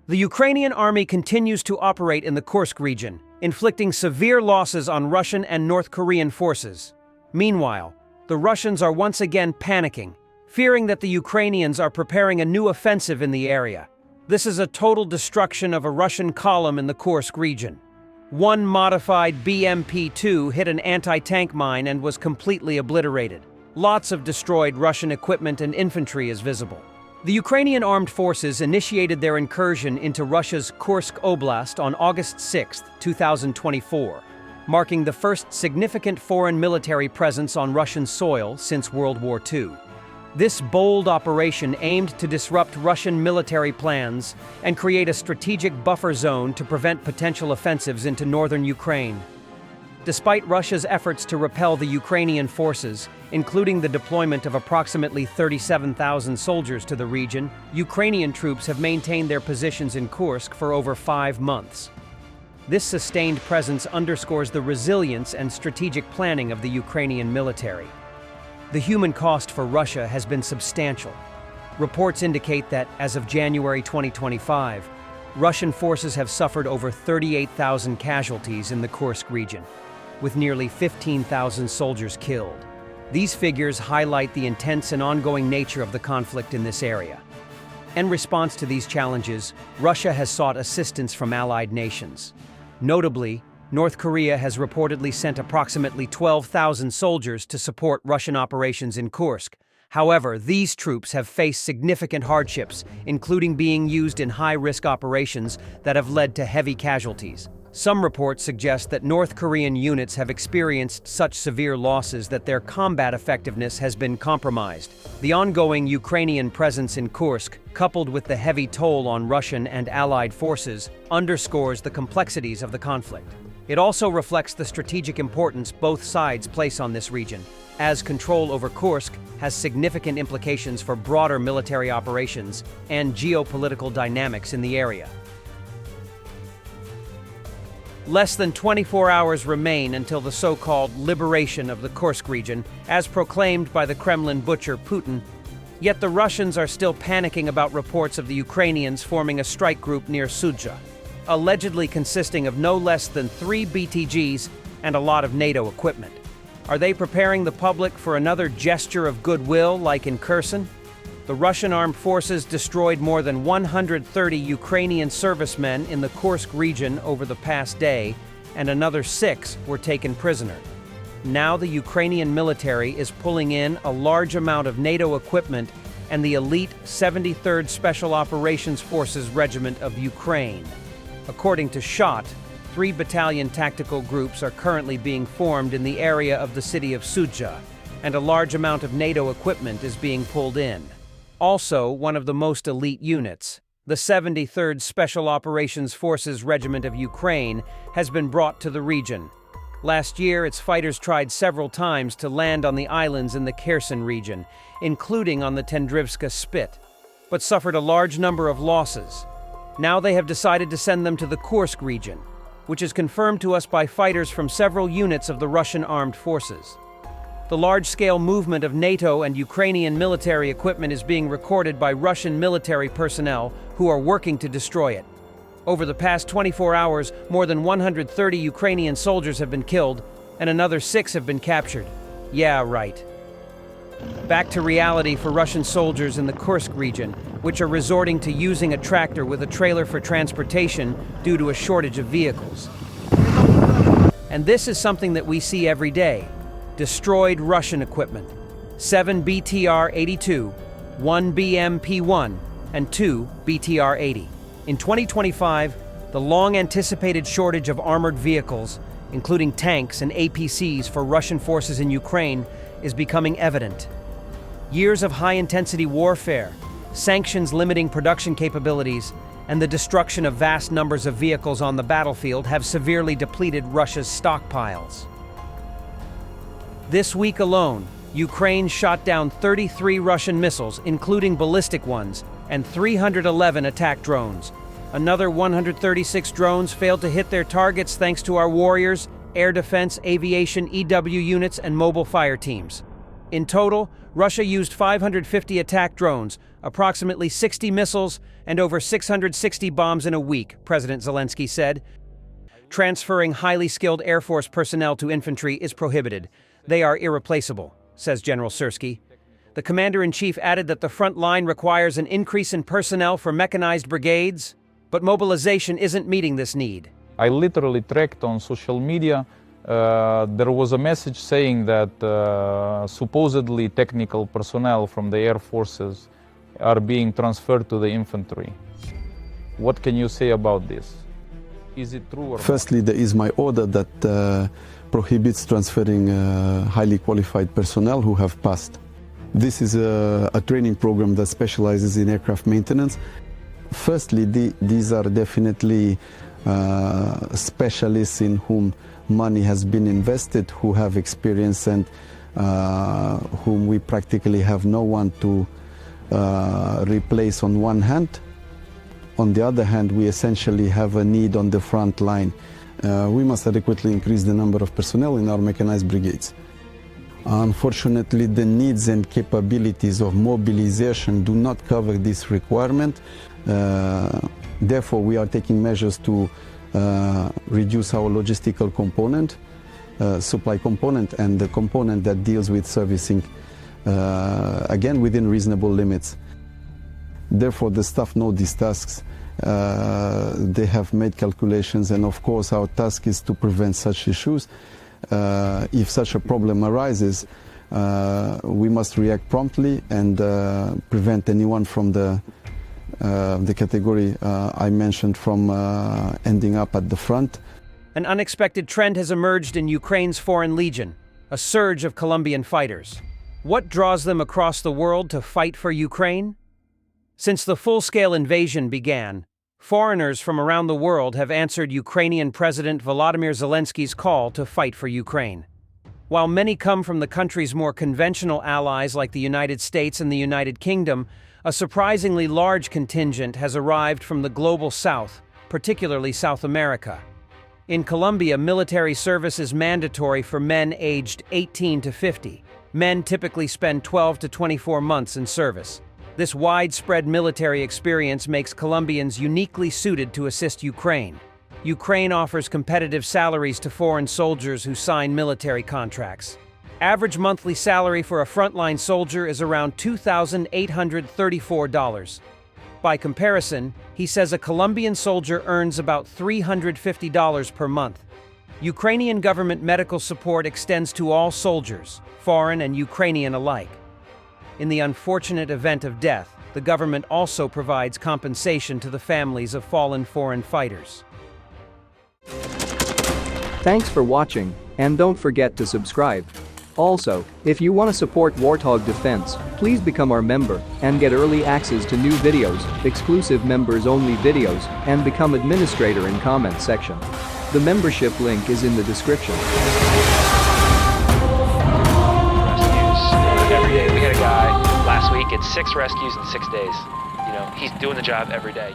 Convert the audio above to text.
The Ukrainian army continues to operate in the Kursk region, inflicting severe losses on Russian and North Korean forces. Meanwhile, the Russians are once again panicking, fearing that the Ukrainians are preparing a new offensive in the area. This is a total destruction of a Russian column in the Kursk region. One modified BMP-2 hit an anti-tank mine and was completely obliterated. Lots of destroyed Russian equipment and infantry is visible. The Ukrainian armed forces initiated their incursion into Russia's Kursk Oblast on August 6, 2024, marking the first significant foreign military presence on Russian soil since World War II. This bold operation aimed to disrupt Russian military plans and create a strategic buffer zone to prevent potential offensives into northern Ukraine. Despite Russia's efforts to repel the Ukrainian forces, including the deployment of approximately 37,000 soldiers to the region, Ukrainian troops have maintained their positions in Kursk for over 5 months. This sustained presence underscores the resilience and strategic planning of the Ukrainian military. The human cost for Russia has been substantial. Reports indicate that, as of January 2025, Russian forces have suffered over 38,000 casualties in the Kursk region, with nearly 15,000 soldiers killed. These figures highlight the intense and ongoing nature of the conflict in this area. In response to these challenges, Russia has sought assistance from allied nations. Notably, North Korea has reportedly sent approximately 12,000 soldiers to support Russian operations in Kursk. However, these troops have faced significant hardships, including being used in high-risk operations that have led to heavy casualties. Some reports suggest that North Korean units have experienced such severe losses that their combat effectiveness has been compromised. The ongoing Ukrainian presence in Kursk, coupled with the heavy toll on Russian and allied forces, underscores the complexities of the conflict. It also reflects the strategic importance both sides place on this region, as control over Kursk has significant implications for broader military operations and geopolitical dynamics in the area. Less than 24 hours remain until the so-called liberation of the Kursk region, as proclaimed by the Kremlin butcher Putin. Yet the Russians are still panicking about reports of the Ukrainians forming a strike group near Sudzha, allegedly consisting of no less than 3 BTGs and a lot of NATO equipment. Are they preparing the public for another gesture of goodwill like incursion? The Russian armed forces destroyed more than 130 Ukrainian servicemen in the Kursk region over the past day, and another 6 were taken prisoner. Now the Ukrainian military is pulling in a large amount of NATO equipment and the elite 73rd Special Operations Forces Regiment of Ukraine. According to SHOT, 3 battalion tactical groups are currently being formed in the area of the city of Sudzha, and a large amount of NATO equipment is being pulled in. Also, one of the most elite units, the 73rd Special Operations Forces Regiment of Ukraine, has been brought to the region. Last year, its fighters tried several times to land on the islands in the Kherson region, including on the Tendrivska Spit, but suffered a large number of losses. Now they have decided to send them to the Kursk region, which is confirmed to us by fighters from several units of the Russian armed forces. The large-scale movement of NATO and Ukrainian military equipment is being recorded by Russian military personnel who are working to destroy it. Over the past 24 hours, more than 130 Ukrainian soldiers have been killed, and another 6 have been captured. Yeah, right. Back to reality for Russian soldiers in the Kursk region, which are resorting to using a tractor with a trailer for transportation due to a shortage of vehicles. And this is something that we see every day. Destroyed Russian equipment. 7 BTR-82, 1 BMP-1, and 2 BTR-80. In 2025, the long-anticipated shortage of armored vehicles, including tanks and APCs for Russian forces in Ukraine, is becoming evident. Years of high-intensity warfare, sanctions limiting production capabilities, and the destruction of vast numbers of vehicles on the battlefield have severely depleted Russia's stockpiles. This week alone, Ukraine shot down 33 Russian missiles, including ballistic ones, and 311 attack drones. Another 136 drones failed to hit their targets thanks to our warriors, air defense, aviation, EW units, and mobile fire teams. In total, Russia used 550 attack drones, approximately 60 missiles, and over 660 bombs in a week, President Zelensky said. Transferring highly skilled Air Force personnel to infantry is prohibited. They are irreplaceable, says General Sursky. The commander-in-chief added that the front line requires an increase in personnel for mechanized brigades, but mobilization isn't meeting this need. I literally tracked on social media. There was a message saying that supposedly technical personnel from the air forces are being transferred to the infantry. What can you say about this? Is it true or Firstly, there is my order that prohibits transferring highly qualified personnel who have passed. This is a training program that specializes in aircraft maintenance. Firstly, these are definitely specialists in whom money has been invested, who have experience, and whom we practically have no one to replace on one hand. On the other hand, we essentially have a need on the front line. We must adequately increase the number of personnel in our mechanized brigades. Unfortunately, the needs and capabilities of mobilization do not cover this requirement. Therefore, we are taking measures to reduce our logistical component, supply component, and the component that deals with servicing, again, within reasonable limits. Therefore, the staff know these tasks. They have made calculations, and of course, our task is to prevent such issues. If such a problem arises, we must react promptly and prevent anyone from the category I mentioned from ending up at the front. An unexpected trend has emerged in Ukraine's Foreign Legion, a surge of Colombian fighters. What draws them across the world to fight for Ukraine? Since the full-scale invasion began, foreigners from around the world have answered Ukrainian President Volodymyr Zelensky's call to fight for Ukraine. While many come from the country's more conventional allies like the United States and the United Kingdom, a surprisingly large contingent has arrived from the global south, particularly South America. In Colombia, military service is mandatory for men aged 18 to 50. Men typically spend 12 to 24 months in service. This widespread military experience makes Colombians uniquely suited to assist Ukraine. Ukraine offers competitive salaries to foreign soldiers who sign military contracts. Average monthly salary for a frontline soldier is around $2,834. By comparison, he says a Colombian soldier earns about $350 per month. Ukrainian government medical support extends to all soldiers, foreign and Ukrainian alike. In the unfortunate event of death, the government also provides compensation to the families of fallen foreign fighters. Thanks for watching, and don't forget to subscribe. Also, if you want to support Warthog Defense, please become our member and get early access to new videos, exclusive members-only videos, and become administrator in comment section. The membership link is in the description. Every day. We had a guy last week, it's 6 rescues in 6 days. You know, he's doing the job every day.